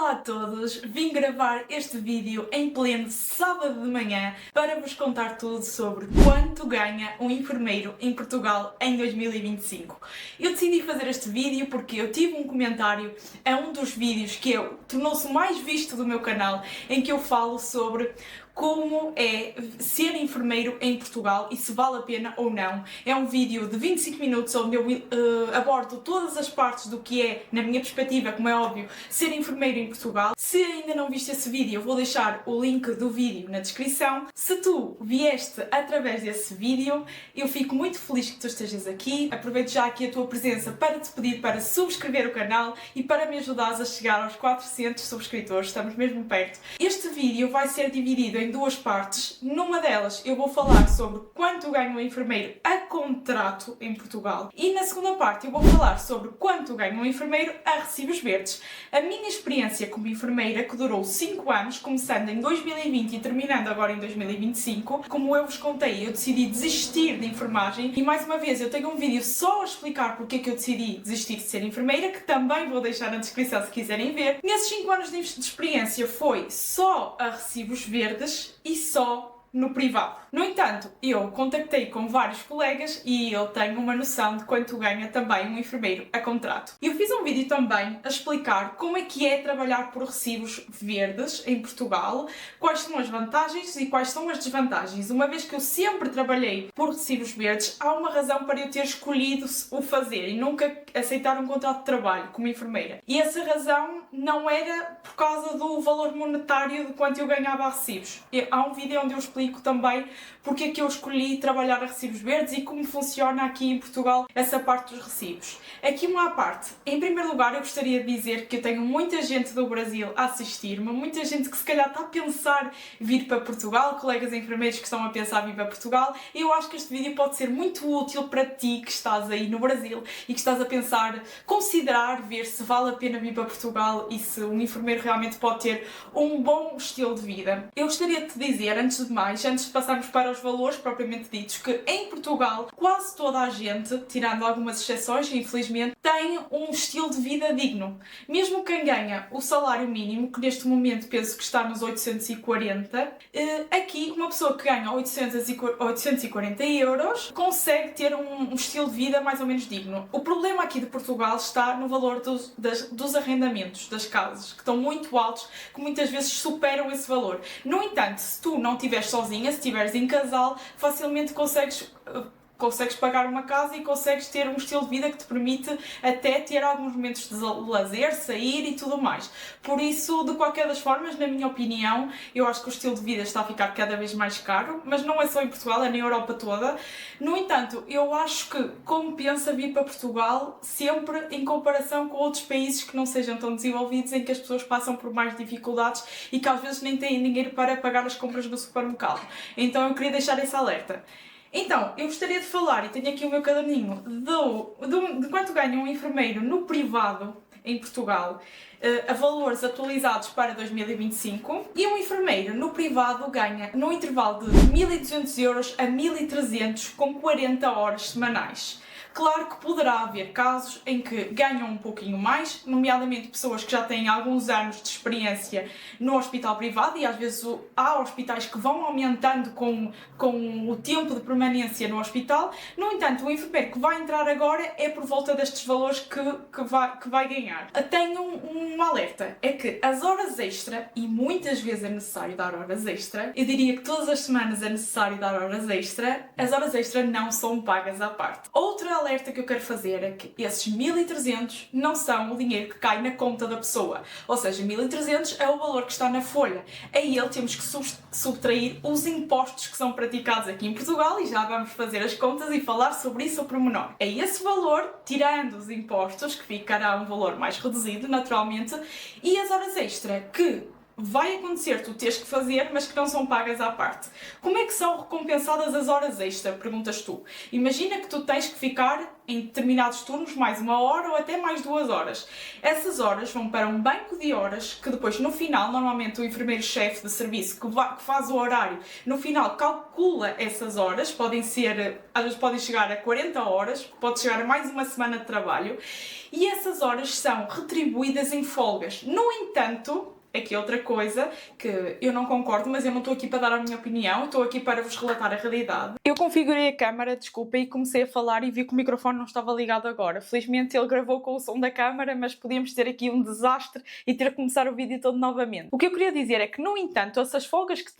Olá a todos, vim gravar este vídeo em pleno sábado de manhã para vos contar tudo sobre quanto ganha um enfermeiro em Portugal em 2025. Eu decidi fazer este vídeo porque eu tive um comentário a um dos vídeos que tornou-se o mais visto do meu canal, em que eu falo sobre como é ser enfermeiro em Portugal e se vale a pena ou não. É um vídeo de 25 minutos onde eu abordo todas as partes do que é, na minha perspectiva, como é óbvio, ser enfermeiro em Portugal. Se ainda não viste esse vídeo, eu vou deixar o link do vídeo na descrição. Se tu vieste através desse vídeo, eu fico muito feliz que tu estejas aqui. Aproveito já aqui a tua presença para te pedir para subscrever o canal e para me ajudares a chegar aos 400 subscritores. Estamos mesmo perto. Este vídeo vai ser dividido em duas partes. Numa delas eu vou falar sobre quanto ganha um enfermeiro a contrato em Portugal e na segunda parte eu vou falar sobre quanto ganha um enfermeiro a recibos verdes. A minha experiência como enfermeira, que durou 5 anos, começando em 2020 e terminando agora em 2025, como eu vos contei, eu decidi desistir de enfermagem e mais uma vez eu tenho um vídeo só a explicar porque é que eu decidi desistir de ser enfermeira, que também vou deixar na descrição se quiserem ver. Nesses 5 anos de experiência foi só a recibos verdes e só no privado. No entanto, eu contactei com vários colegas e eu tenho uma noção de quanto ganha também um enfermeiro a contrato. Eu fiz um vídeo também a explicar como é que é trabalhar por recibos verdes em Portugal, quais são as vantagens e quais são as desvantagens. Uma vez que eu sempre trabalhei por recibos verdes, há uma razão para eu ter escolhido o fazer e nunca aceitar um contrato de trabalho como enfermeira. E essa razão não era por causa do valor monetário de quanto eu ganhava a recibos. Há um vídeo onde eu explico também porque é que eu escolhi trabalhar a recibos verdes e como funciona aqui em Portugal essa parte dos recibos. Aqui uma à parte. Em primeiro lugar, eu gostaria de dizer que eu tenho muita gente do Brasil a assistir-me, muita gente que se calhar está a pensar vir para Portugal, colegas enfermeiros que estão a pensar vir para Portugal, e eu acho que este vídeo pode ser muito útil para ti que estás aí no Brasil e que estás a pensar, considerar, ver se vale a pena vir para Portugal e se um enfermeiro realmente pode ter um bom estilo de vida. Eu gostaria de te dizer, antes de mais, antes de passarmos para os valores propriamente ditos, que em Portugal quase toda a gente, tirando algumas exceções, infelizmente, tem um estilo de vida digno. Mesmo quem ganha o salário mínimo, que neste momento penso que está nos 840, aqui uma pessoa que ganha 840 euros consegue ter um estilo de vida mais ou menos digno. O problema aqui de Portugal está no valor dos arrendamentos das casas, que estão muito altos, que muitas vezes superam esse valor. No entanto, se tu não estiveres sozinha, se estiveres em casal, facilmente consegues pagar uma casa e consegues ter um estilo de vida que te permite até ter alguns momentos de lazer, sair e tudo mais. Por isso, de qualquer das formas, na minha opinião, eu acho que o estilo de vida está a ficar cada vez mais caro, mas não é só em Portugal, é na Europa toda. No entanto, eu acho que compensa vir para Portugal sempre em comparação com outros países que não sejam tão desenvolvidos, em que as pessoas passam por mais dificuldades e que às vezes nem têm dinheiro para pagar as compras no supermercado. Então eu queria deixar esse alerta. Então, eu gostaria de falar, e tenho aqui o meu caderninho, de quanto ganha um enfermeiro no privado em Portugal, a valores atualizados para 2025, e um enfermeiro no privado ganha no intervalo de 1.200 euros a 1.300 com 40 horas semanais. Claro que poderá haver casos em que ganham um pouquinho mais, nomeadamente pessoas que já têm alguns anos de experiência no hospital privado, e às vezes há hospitais que vão aumentando com o tempo de permanência no hospital. No entanto, o enfermeiro que vai entrar agora é por volta destes valores que vai ganhar. Tenho um alerta, é que as horas extra, e muitas vezes é necessário dar horas extra, eu diria que todas as semanas é necessário dar horas extra, as horas extra não são pagas à parte. Outra alerta que eu quero fazer é que esses 1.300 não são o dinheiro que cai na conta da pessoa, ou seja, 1.300 é o valor que está na folha. A ele temos que subtrair os impostos que são praticados aqui em Portugal, e já vamos fazer as contas e falar sobre isso ao pormenor. É esse valor, tirando os impostos, que ficará um valor mais reduzido naturalmente, e as horas extra que vai acontecer tu teres que fazer, mas que não são pagas à parte. Como é que são recompensadas as horas extra? Perguntas tu. Imagina que tu tens que ficar em determinados turnos mais 1 hora ou até mais 2 horas. Essas horas vão para um banco de horas que depois, no final, normalmente o enfermeiro-chefe de serviço que faz o horário, no final calcula essas horas, às vezes podem chegar a 40 horas, pode chegar a mais uma semana de trabalho, e essas horas são retribuídas em folgas. No entanto, aqui outra coisa que eu não concordo, mas eu não estou aqui para dar a minha opinião, estou aqui para vos relatar a realidade. Eu configurei a câmara, desculpa, e comecei a falar e vi que o microfone não estava ligado agora. Felizmente ele gravou com o som da câmara, mas podíamos ter aqui um desastre e ter que começar o vídeo todo novamente. O que eu queria dizer é que, no entanto, essas folgas que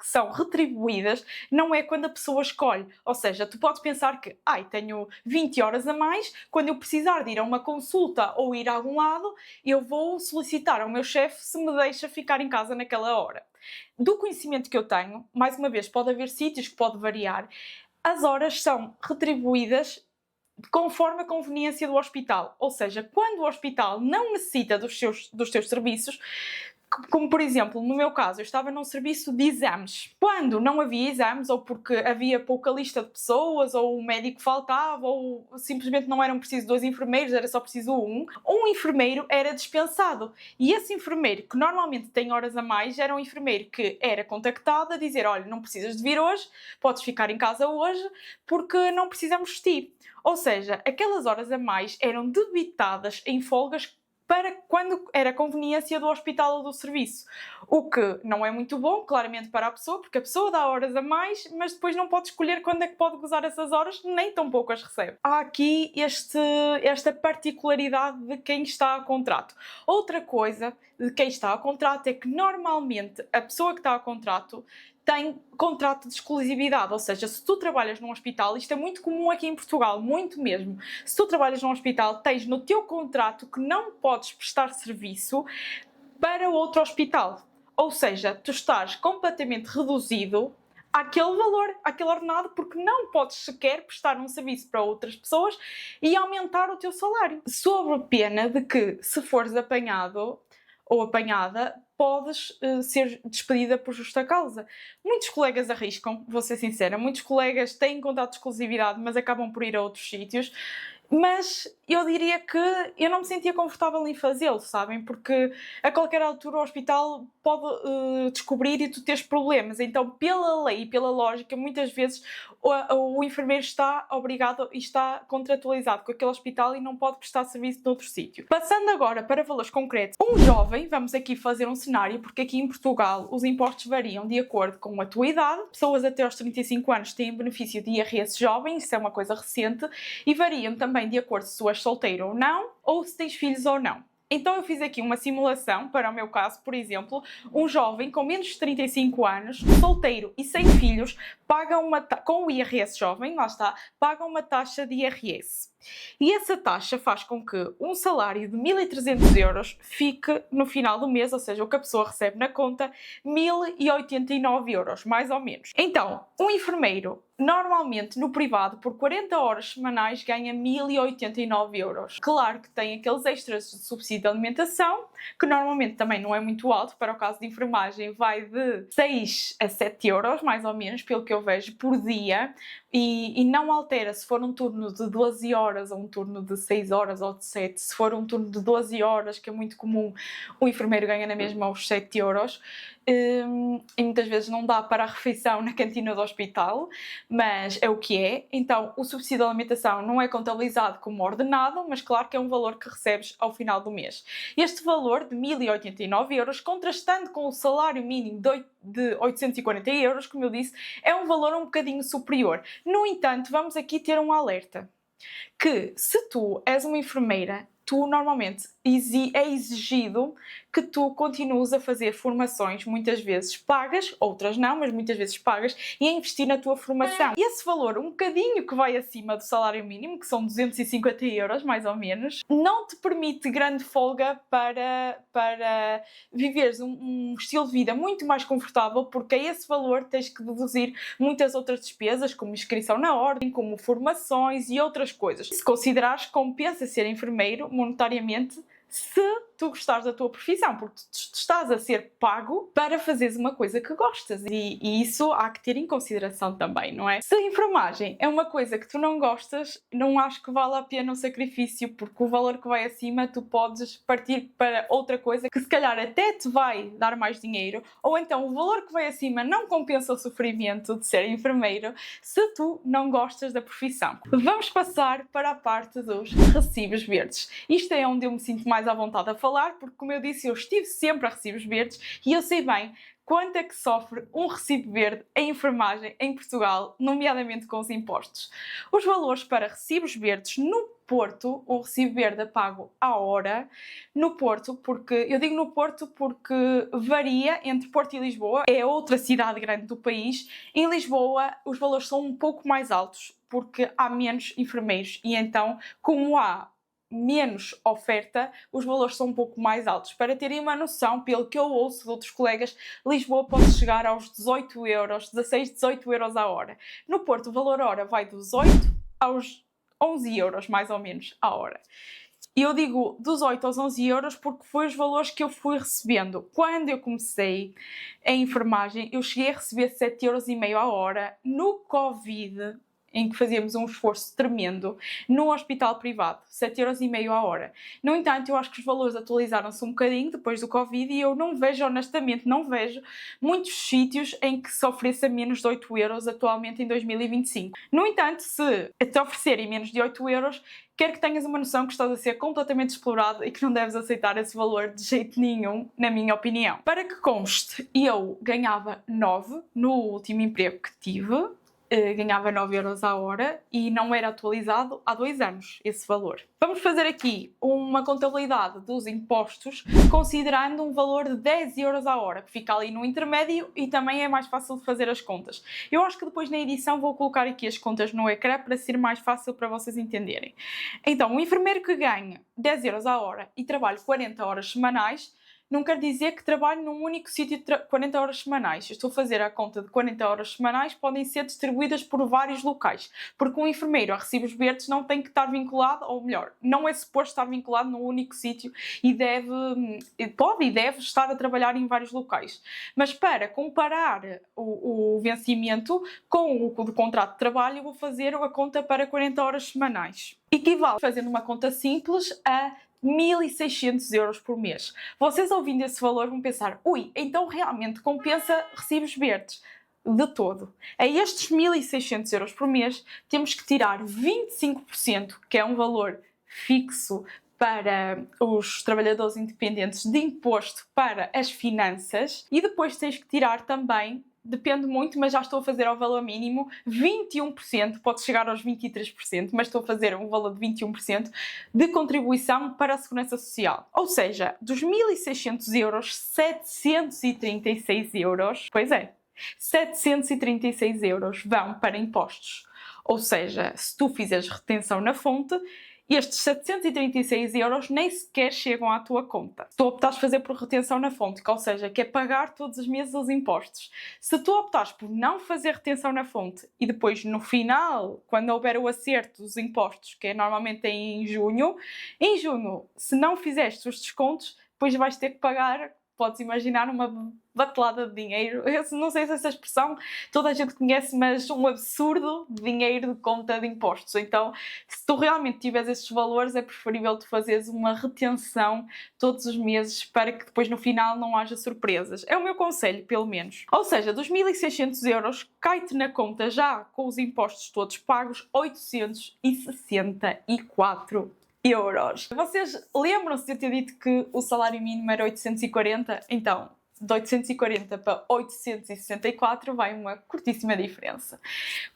são retribuídas não é quando a pessoa escolhe. Ou seja, tu podes pensar que, tenho 20 horas a mais, quando eu precisar de ir a uma consulta ou ir a algum lado, eu vou solicitar ao meu chefe se me deixa ficar em casa naquela hora. Do conhecimento que eu tenho, mais uma vez, pode haver sítios que pode variar, as horas são retribuídas conforme a conveniência do hospital. Ou seja, quando o hospital não necessita dos teus serviços, como por exemplo, no meu caso, eu estava num serviço de exames. Quando não havia exames, ou porque havia pouca lista de pessoas, ou o médico faltava, ou simplesmente não eram precisos 2 enfermeiros, era só preciso um enfermeiro era dispensado. E esse enfermeiro, que normalmente tem horas a mais, era um enfermeiro que era contactado a dizer: olha, não precisas de vir hoje, podes ficar em casa hoje, porque não precisamos de ti. Ou seja, aquelas horas a mais eram debitadas em folgas para quando era conveniência do hospital ou do serviço. O que não é muito bom, claramente, para a pessoa, porque a pessoa dá horas a mais, mas depois não pode escolher quando é que pode gozar essas horas, nem tão pouco as recebe. Há aqui esta particularidade de quem está a contrato. Outra coisa de quem está a contrato é que, normalmente, a pessoa que está a contrato tem contrato de exclusividade, ou seja, se tu trabalhas num hospital, isto é muito comum aqui em Portugal, muito mesmo, se tu trabalhas num hospital, tens no teu contrato que não podes prestar serviço para outro hospital, ou seja, tu estás completamente reduzido àquele valor, àquele ordenado, porque não podes sequer prestar um serviço para outras pessoas e aumentar o teu salário, sob pena de que, se fores apanhado ou apanhada, podes ser despedida por justa causa. Muitos colegas arriscam, vou ser sincera, muitos colegas têm contrato de exclusividade, mas acabam por ir a outros sítios. Mas eu diria que eu não me sentia confortável em fazê-lo, sabem? Porque a qualquer altura o hospital pode descobrir e tu teres problemas. Então, pela lei e pela lógica, muitas vezes o enfermeiro está obrigado e está contratualizado com aquele hospital e não pode prestar serviço noutro sítio. Passando agora para valores concretos. Um jovem, vamos aqui fazer um cenário, porque aqui em Portugal os impostos variam de acordo com a tua idade. Pessoas até aos 35 anos têm benefício de IRS jovem, isso é uma coisa recente, e variam também de acordo se tu és solteiro ou não, ou se tens filhos ou não. Então eu fiz aqui uma simulação para o meu caso, por exemplo, um jovem com menos de 35 anos, solteiro e sem filhos, paga com o IRS jovem, lá está, paga uma taxa de IRS. E essa taxa faz com que um salário de 1.300 euros fique no final do mês, ou seja, o que a pessoa recebe na conta, 1.089 euros, mais ou menos. Então, um enfermeiro, normalmente no privado, por 40 horas semanais, ganha 1.089 euros. Claro que tem aqueles extras de subsídio de alimentação, que normalmente também não é muito alto, para o caso de enfermagem vai de 6 a 7 euros, mais ou menos, pelo que eu vejo, por dia, e não altera se for um turno de 12 horas ou um turno de 6 horas ou de 7. Se for um turno de 12 horas, que é muito comum, o enfermeiro ganha na mesma aos 7 euros. E muitas vezes não dá para a refeição na cantina do hospital, mas é o que é. Então, o subsídio de alimentação não é contabilizado como ordenado, mas claro que é um valor que recebes ao final do mês. Este valor de 1.089 euros, contrastando com o salário mínimo de 840 euros, como eu disse, é um valor um bocadinho superior. No entanto, vamos aqui ter um alerta, que se tu és uma enfermeira, tu normalmente é exigido que tu continues a fazer formações, muitas vezes pagas, outras não, mas muitas vezes pagas, e a investir na tua formação. E esse valor, um bocadinho que vai acima do salário mínimo, que são 250 euros, mais ou menos, não te permite grande folga para viveres um estilo de vida muito mais confortável, porque a esse valor tens que deduzir muitas outras despesas, como inscrição na ordem, como formações e outras coisas. Se considerares que compensa ser enfermeiro monetariamente, se tu gostares da tua profissão, porque tu estás a ser pago para fazeres uma coisa que gostas e isso há que ter em consideração também, não é? Se a enfermagem é uma coisa que tu não gostas, não acho que vale a pena o sacrifício, porque o valor que vai acima tu podes partir para outra coisa que se calhar até te vai dar mais dinheiro, ou então o valor que vai acima não compensa o sofrimento de ser enfermeiro se tu não gostas da profissão. Vamos passar para a parte dos recibos verdes. Isto é onde eu me sinto mais à vontade a falar, porque como eu disse, eu estive sempre a recibos verdes e eu sei bem quanto é que sofre um recibo verde em enfermagem em Portugal, nomeadamente com os impostos. Os valores para recibos verdes no Porto, o recibo verde é pago à hora. No Porto, porque eu digo no Porto porque varia entre Porto e Lisboa, é outra cidade grande do país. Em Lisboa os valores são um pouco mais altos porque há menos enfermeiros e então, como há menos oferta, os valores são um pouco mais altos. Para terem uma noção, pelo que eu ouço de outros colegas, Lisboa pode chegar aos 18 euros, 16, 18 euros a hora. No Porto, o valor hora vai dos 8 aos 11 euros, mais ou menos, a hora. E eu digo dos 8 aos 11 euros porque foi os valores que eu fui recebendo. Quando eu comecei a enfermagem, eu cheguei a receber 7,5 euros a hora. No Covid, em que fazíamos um esforço tremendo, no hospital privado, 7,5 euros a hora. No entanto, eu acho que os valores atualizaram-se um bocadinho depois do Covid e eu não vejo, honestamente, não vejo muitos sítios em que se ofereça menos de 8 euros atualmente em 2025. No entanto, se te oferecerem menos de 8 euros, quero que tenhas uma noção que estás a ser completamente explorado e que não deves aceitar esse valor de jeito nenhum, na minha opinião. Para que conste, eu ganhava 9 no último emprego que tive, ganhava 9 euros a hora e não era atualizado há 2 anos esse valor. Vamos fazer aqui uma contabilidade dos impostos considerando um valor de 10 euros a hora, que fica ali no intermédio e também é mais fácil de fazer as contas. Eu acho que depois na edição vou colocar aqui as contas no ecrã para ser mais fácil para vocês entenderem. Então, um enfermeiro que ganha 10 euros a hora e trabalha 40 horas semanais, não quer dizer que trabalhe num único sítio 40 horas semanais. Eu estou a fazer a conta de 40 horas semanais, podem ser distribuídas por vários locais, porque um enfermeiro a recibos verdes não tem que estar vinculado, ou melhor, não é suposto estar vinculado num único sítio e pode e deve estar a trabalhar em vários locais. Mas para comparar o vencimento com o do contrato de trabalho, eu vou fazer a conta para 40 horas semanais. Equivale, fazendo uma conta simples, a 1.600 euros por mês. Vocês ouvindo esse valor vão pensar, ui, então realmente compensa recibos verdes? De todo. A estes 1.600 euros por mês temos que tirar 25%, que é um valor fixo para os trabalhadores independentes de imposto para as finanças e depois tens que tirar também, depende muito, mas já estou a fazer ao valor mínimo, 21%, pode chegar aos 23%, mas estou a fazer um valor de 21% de contribuição para a Segurança Social. Ou seja, dos 1.600 euros, 736 euros, pois é, 736 euros vão para impostos. Ou seja, se tu fizeres retenção na fonte, estes 736 euros nem sequer chegam à tua conta. Se tu optares fazer por retenção na fonte, ou seja, que é pagar todos os meses os impostos. Se tu optares por não fazer retenção na fonte e depois no final, quando houver o acerto dos impostos, que é normalmente em junho, se não fizeste os descontos, depois vais ter que pagar, podes imaginar, uma batelada de dinheiro. Eu não sei se essa expressão toda a gente conhece, mas um absurdo de dinheiro de conta de impostos. Então, se tu realmente tiveres estes valores, é preferível tu fazeres uma retenção todos os meses para que depois no final não haja surpresas. É o meu conselho, pelo menos. Ou seja, dos 1.600 euros, cai-te na conta já com os impostos todos pagos 864 euros. Vocês lembram-se de eu ter dito que o salário mínimo era 840? Então, de 840 para 864 vai uma curtíssima diferença.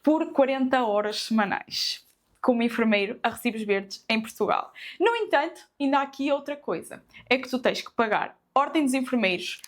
Por 40 horas semanais, como enfermeiro a recibos verdes em Portugal. No entanto, ainda há aqui outra coisa. É que tu tens que pagar ordem dos enfermeiros.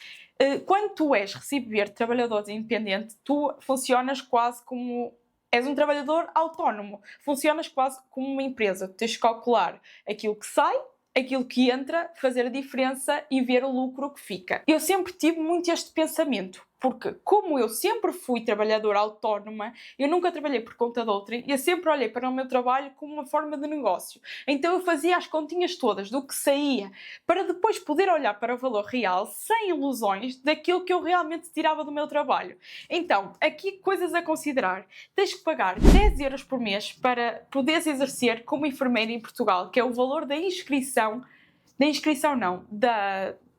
Quando tu és recibo verde, trabalhador independente, tu funcionas quase como... És um trabalhador autónomo. Funcionas quase como uma empresa. Tu tens que calcular aquilo que sai, aquilo que entra, fazer a diferença e ver o lucro que fica. Eu sempre tive muito este pensamento. porque como eu sempre fui trabalhadora autónoma, eu nunca trabalhei por conta de outra, eu sempre olhei para o meu trabalho como uma forma de negócio. Então eu fazia as continhas todas do que saía, para depois poder olhar para o valor real, sem ilusões, daquilo que eu realmente tirava do meu trabalho. Então, aqui coisas a considerar. Tens que pagar 10 euros por mês para poderes exercer como enfermeira em Portugal, que é o valor da inscrição não,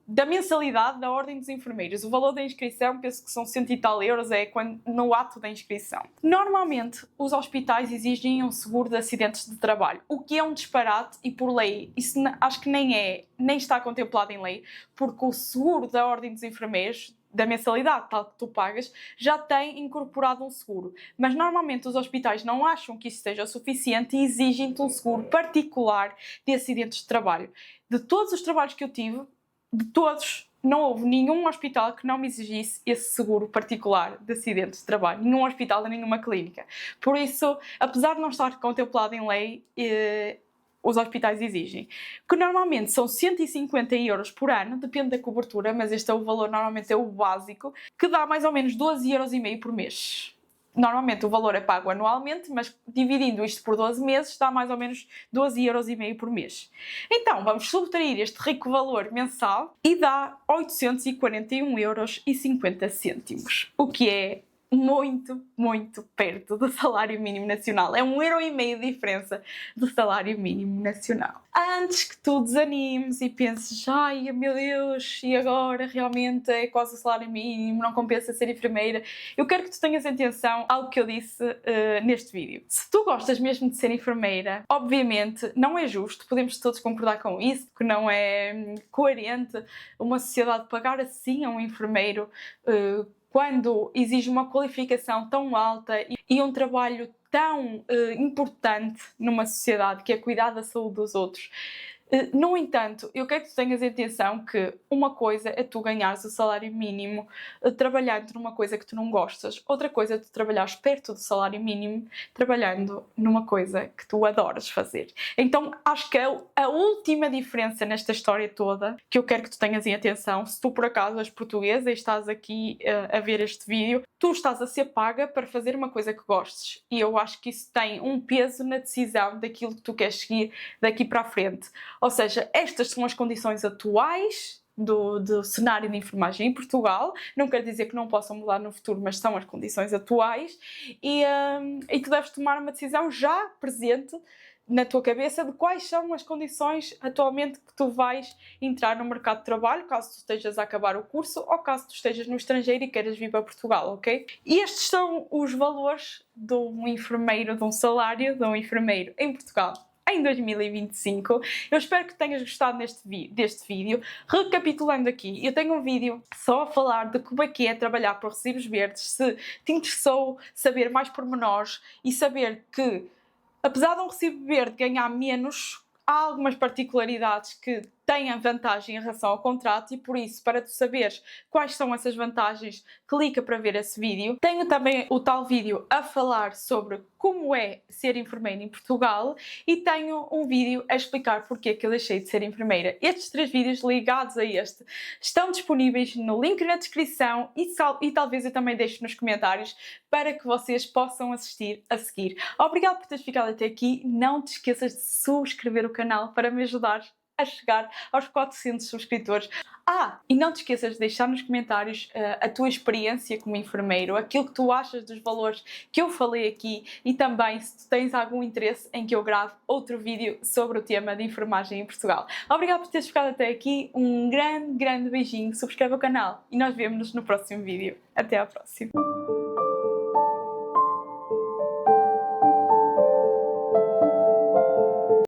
da mensalidade da Ordem dos Enfermeiros. O valor da inscrição, penso que são 100 e tal euros, é no ato da inscrição. Normalmente, os hospitais exigem um seguro de acidentes de trabalho, o que é um disparate e por lei, isso acho que nem está contemplado em lei, porque o seguro da Ordem dos Enfermeiros, da mensalidade tal que tu pagas, já tem incorporado um seguro. Mas normalmente os hospitais não acham que isso seja o suficiente e exigem-te um seguro particular de acidentes de trabalho. De todos os trabalhos que eu tive, de todos, não houve nenhum hospital que não me exigisse esse seguro particular de acidentes de trabalho. Nenhum hospital, nenhuma clínica. Por isso, apesar de não estar contemplado em lei, os hospitais exigem. Que normalmente são 150 euros por ano, depende da cobertura, mas este é o valor, normalmente é o básico, que dá mais ou menos 12,5 euros por mês. Normalmente o valor é pago anualmente, mas dividindo isto por 12 meses dá mais ou menos 12,5 euros por mês. Então, vamos subtrair este rico valor mensal e dá 841,50 euros, o que é muito, muito perto do salário mínimo nacional. É 1,5 € de diferença do salário mínimo nacional. Antes que tu desanimes e penses, ai meu Deus, e agora realmente é quase o salário mínimo, não compensa ser enfermeira, eu quero que tu tenhas atenção ao que eu disse neste vídeo. Se tu gostas mesmo de ser enfermeira, obviamente não é justo, podemos todos concordar com isso, que não é coerente uma sociedade pagar assim a um enfermeiro quando exige uma qualificação tão alta e um trabalho tão importante numa sociedade, que é cuidar da saúde dos outros. No entanto, eu quero que tu tenhas atenção que uma coisa é tu ganhares o salário mínimo trabalhando numa coisa que tu não gostas. Outra coisa é tu trabalhares perto do salário mínimo trabalhando numa coisa que tu adoras fazer. Então, acho que a última diferença nesta história toda que eu quero que tu tenhas em atenção, se tu por acaso és portuguesa e estás aqui a ver este vídeo, tu estás a ser paga para fazer uma coisa que gostes. E eu acho que isso tem um peso na decisão daquilo que tu queres seguir daqui para a frente. Ou seja, estas são as condições atuais do cenário de enfermagem em Portugal. Não quer dizer que não possam mudar no futuro, mas são as condições atuais e tu deves tomar uma decisão já presente na tua cabeça de quais são as condições atualmente que tu vais entrar no mercado de trabalho, caso tu estejas a acabar o curso ou caso tu estejas no estrangeiro e queiras vir para Portugal, ok? E estes são os valores de um enfermeiro, de um salário de um enfermeiro em Portugal em 2025. Eu espero que tenhas gostado deste vídeo. Recapitulando aqui, eu tenho um vídeo só a falar de como é que é trabalhar por recibos verdes. Se te interessou saber mais pormenores e saber que, apesar de um recibo verde ganhar menos, há algumas particularidades que têm vantagem em relação ao contrato e por isso, para tu saberes quais são essas vantagens, clica para ver esse vídeo. Tenho também o tal vídeo a falar sobre como é ser enfermeira em Portugal e tenho um vídeo a explicar porque é que eu deixei de ser enfermeira. Estes 3 vídeos ligados a este estão disponíveis no link na descrição e talvez eu também deixe nos comentários para que vocês possam assistir a seguir. Obrigado por teres ficado até aqui. Não te esqueças de subscrever o canal para me ajudar a chegar aos 400 subscritores. E não te esqueças de deixar nos comentários a tua experiência como enfermeiro, aquilo que tu achas dos valores que eu falei aqui e também se tu tens algum interesse em que eu grave outro vídeo sobre o tema de enfermagem em Portugal. Obrigado por teres ficado até aqui, um grande, grande beijinho, subscreve o canal e nós vemos-nos no próximo vídeo. Até à próxima!